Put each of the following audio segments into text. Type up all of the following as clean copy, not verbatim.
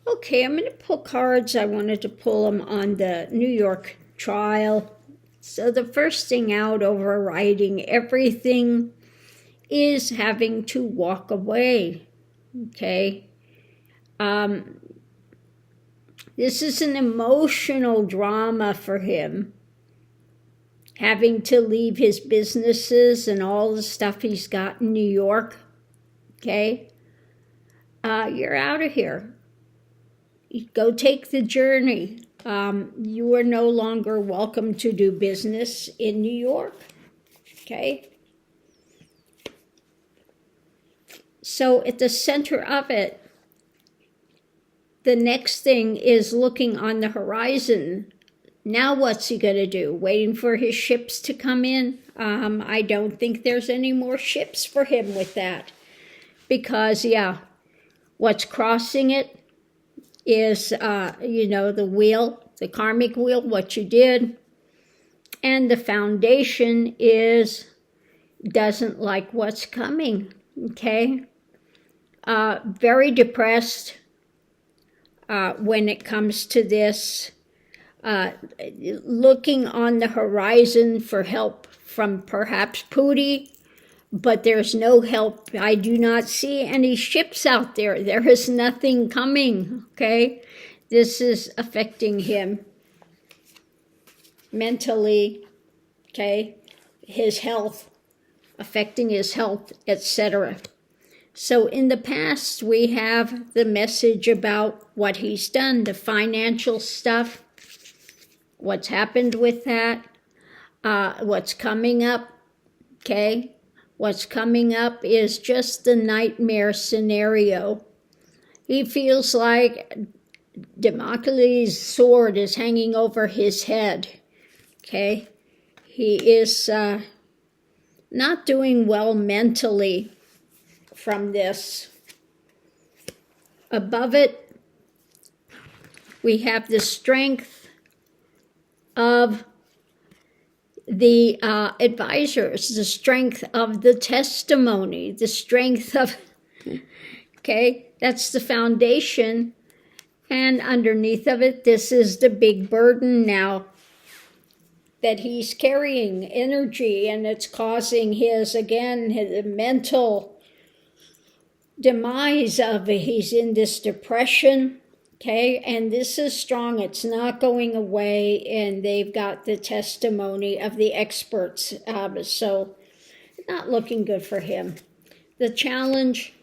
Okay, I'm going to pull cards. I wanted to pull them on the New York trial. So the first thing out, overriding everything, is having to walk away. Okay. This is an emotional drama for him. Having to leave his businesses and all the stuff he's got in New York. Okay. You're out of here. Go take the journey. You are no longer welcome to do business in New York. Okay? So at the center of it, the next thing is looking on the horizon. Now what's he going to do? Waiting for his ships to come in? I don't think there's any more ships for him with that. Because, what's crossing it is, the wheel, the karmic wheel, what you did. And the foundation doesn't like what's coming, okay? Very depressed when it comes to this. Looking on the horizon for help from perhaps Pooty, but there's no help. I do not see any ships out there. There is nothing coming, okay? This is affecting him mentally, okay? His health, affecting his health, etc. So in the past, we have the message about what he's done, the financial stuff, what's happened with that, what's coming up, okay? What's coming up is just the nightmare scenario. He feels like Damocles' sword is hanging over his head, okay? He is not doing well mentally from this. Above it, we have the strength of the advisors, the strength of the testimony, the strength of, okay, that's the foundation. And underneath of it, this is the big burden now that he's carrying, energy, and it's causing his mental demise of it. He's in this depression. Okay, and this is strong. It's not going away, and they've got the testimony of the experts. So not looking good for him. The challenge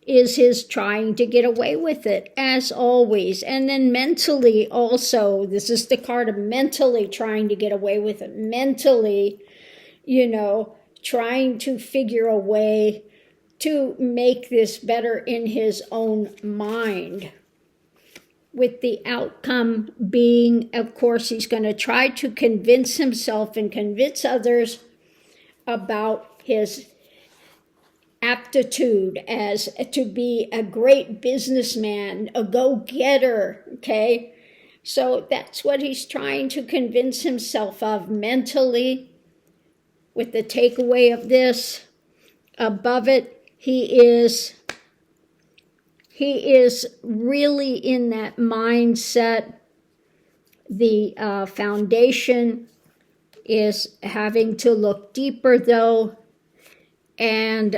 is his trying to get away with it, as always. And then mentally also, this is the card of mentally trying to get away with it. Mentally, trying to figure a way to make this better in his own mind. With the outcome being, of course, he's going to try to convince himself and convince others about his aptitude as to be a great businessman, a go-getter, okay? So that's what he's trying to convince himself of mentally. With the takeaway of this, above it, he is really in that mindset. The foundation is having to look deeper, though. And,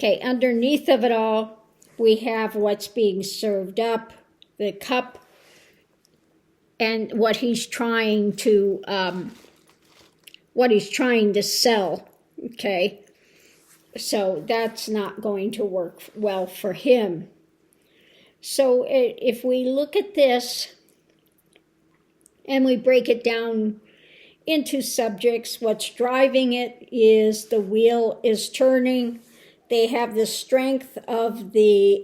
underneath of it all, we have what's being served up, the cup, and what he's trying to sell, okay? So that's not going to work well for him. So if we look at this and we break it down into subjects, what's driving it is the wheel is turning. They have the strength of the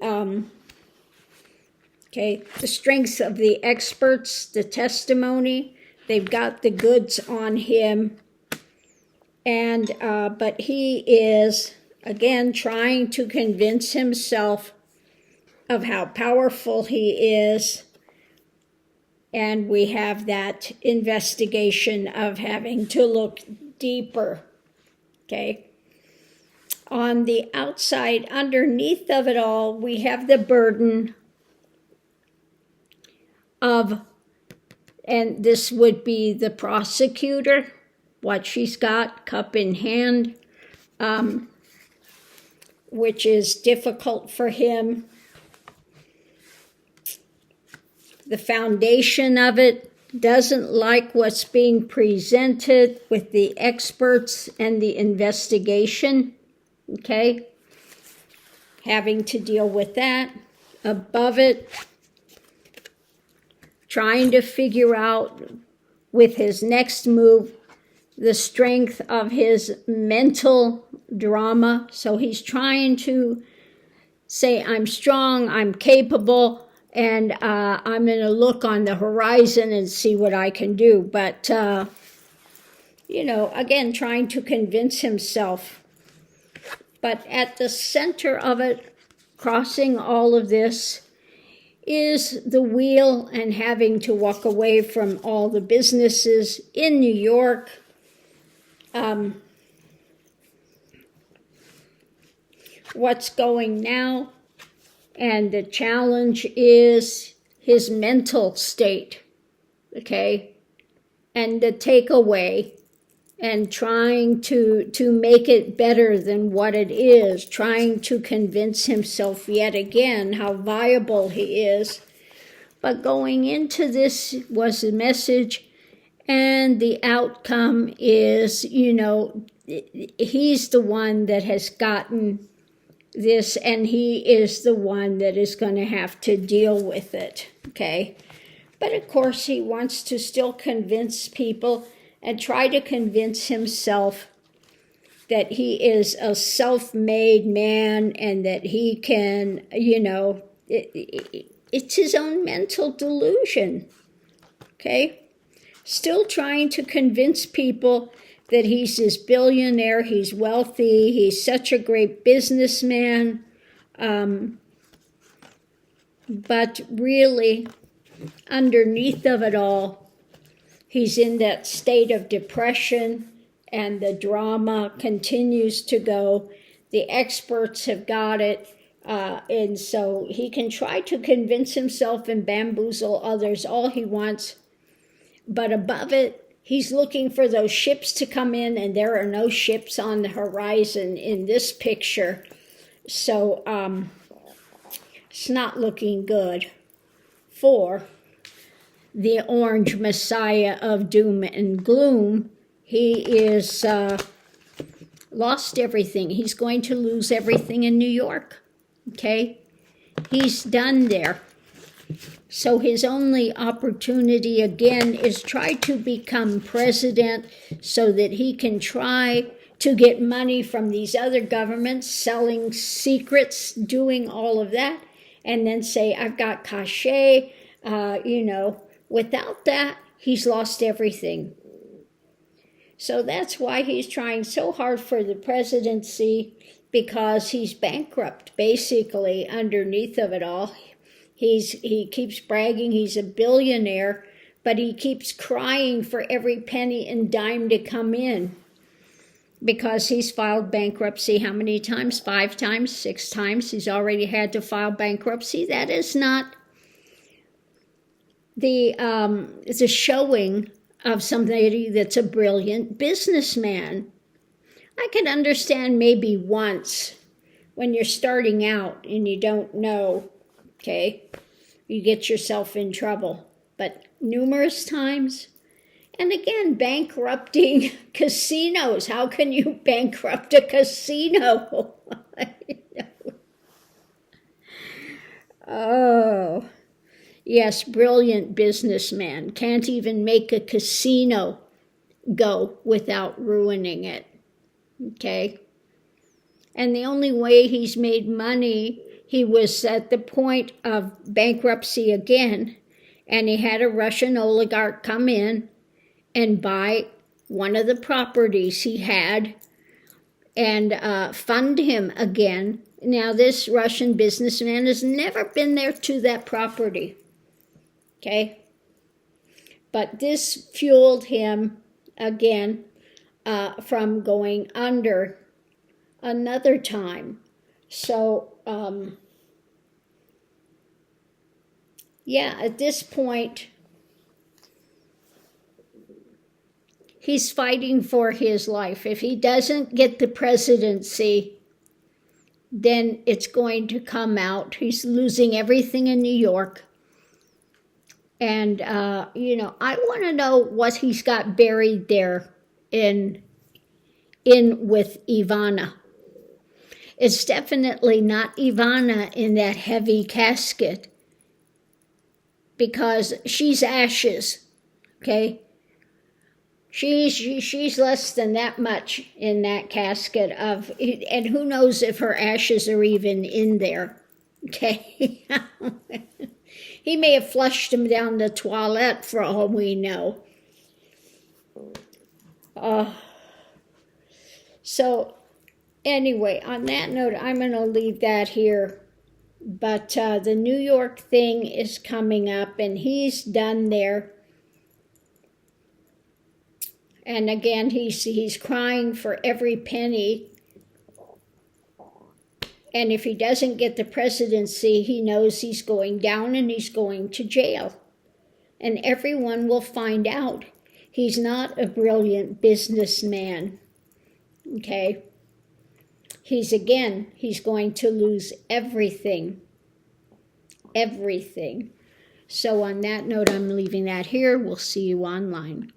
strengths of the experts, the testimony. They've got the goods on him. And but he is, again, trying to convince himself of how powerful he is. And we have that investigation of having to look deeper. Okay. on the outside, underneath of it all, we have the burden of, and this would be the prosecutor, what she's got, cup in hand, which is difficult for him. The foundation of it doesn't like what's being presented with the experts and the investigation, okay? Having to deal with that. Above it, trying to figure out with his next move the strength of his mental drama. So he's trying to say, I'm strong, I'm capable, and I'm going to look on the horizon and see what I can do. But, again, trying to convince himself. But at the center of it, crossing all of this, is the wheel and having to walk away from all the businesses in New York. What's going now? And the challenge is his mental state, okay? And the takeaway, and trying to make it better than what it is, trying to convince himself yet again how viable he is. But going into this was a message, and the outcome is, he's the one that has gotten this, and he is the one that is going to have to deal with it, okay? But of course, he wants to still convince people and try to convince himself that he is a self-made man and that he can, it's his own mental delusion, okay? Still trying to convince people that he's this billionaire, he's wealthy, he's such a great businessman. But really, underneath of it all, he's in that state of depression, and the drama continues to go. The experts have got it, and so he can try to convince himself and bamboozle others all he wants. But above it, he's looking for those ships to come in, and there are no ships on the horizon in this picture. So it's not looking good for the orange messiah of doom and gloom. He is lost everything. He's going to lose everything in New York, okay? He's done there. So his only opportunity, again, is try to become president so that he can try to get money from these other governments, selling secrets, doing all of that, and then say, I've got cachet. Without that, he's lost everything. So that's why he's trying so hard for the presidency, because he's bankrupt, basically, underneath of it all. He keeps bragging he's a billionaire, but he keeps crying for every penny and dime to come in, because he's filed bankruptcy how many times? 5 times, 6 times. He's already had to file bankruptcy. That is not it's a showing of somebody that's a brilliant businessman. I can understand maybe once when you're starting out and you don't know, okay, you get yourself in trouble. But numerous times, and again, bankrupting casinos. How can you bankrupt a casino? Oh, yes, brilliant businessman. Can't even make a casino go without ruining it, okay? And the only way he's made money, he was at the point of bankruptcy again, and he had a Russian oligarch come in and buy one of the properties he had and fund him again. Now, this Russian businessman has never been there to that property, okay? But this fueled him again from going under another time. So, yeah, at this point, he's fighting for his life. If he doesn't get the presidency, then it's going to come out. He's losing everything in New York. And, you know, I want to know what he's got buried there in with Ivana. It's definitely not Ivana in that heavy casket, because she's ashes, okay? She's less than that much in that casket of, and who knows if her ashes are even in there, okay? He may have flushed them down the toilet for all we know. So anyway, on that note, I'm going to leave that here. But the New York thing is coming up, and he's done there. And again, he's crying for every penny. And if he doesn't get the presidency, he knows he's going down and he's going to jail. And everyone will find out he's not a brilliant businessman. Okay? He's going to lose everything. Everything. So on that note, I'm leaving that here. We'll see you online.